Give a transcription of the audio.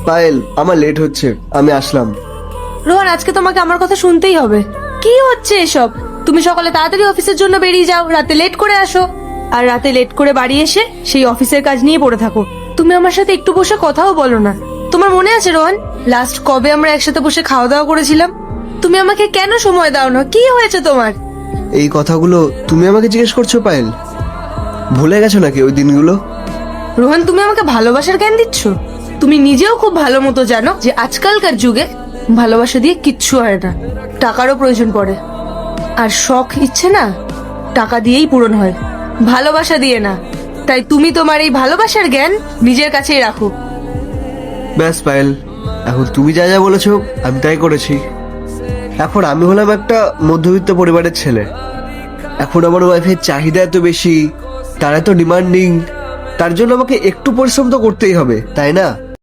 পায়েল, আমার লেট হচ্ছে, আমি আসলাম। রোহন, আজকে তোমাকে আমার কথা শুনতেই হবে। কি হচ্ছে এসব? তুমি সকালে তাড়াতাড়ি অফিসের জন্য বেরিয়ে যাও, রাতে লেট করে আসো, আর রাতে লেট করে বাড়ি এসে সেই অফিসের কাজ নিয়ে পড়ে থাকো। তুমি আমার সাথে একটু বসে কথাও বলো না। তোমার মনে আছে রোহন, লাস্ট কবে আমরা একসাথে বসে খাওয়া দাওয়া করেছিলাম? তুমি আমাকে কেন সময় দাও না? কি হয়েছে তোমার? এই কথাগুলো তুমি আমাকে জিজ্ঞেস করছো পায়েল? ভুলে গেছো নাকি ওই দিনগুলো? রোহন, তুমি আমাকে ভালোবাসার জ্ঞান দিচ্ছ? তুমি নিজেও খুব ভালো মতো জানো যে আজকালকার যুগে ভালোবাসা দিয়ে কিচ্ছু হয় না, টাকারও প্রয়োজন পড়ে। আর শখ ইচ্ছে না টাকা দিয়েই পূরণ হয়, ভালোবাসা দিয়ে না। তাই তুমি তোমার এই ভালোবাসার জ্ঞান নিজের কাছেই রাখো। ব্যাস পায়েল, এখন তুমি যা যা বলেছো আমি তাই করেছি। এখন আমি হলাম একটা মধ্যবিত্ত পরিবারের ছেলে। এখন আমার ওয়াইফের চাহিদা এত বেশি, তার এত ডিমান্ডিং, তার জন্য আমাকে একটু পরিশ্রম তো করতেই হবে, তাই না?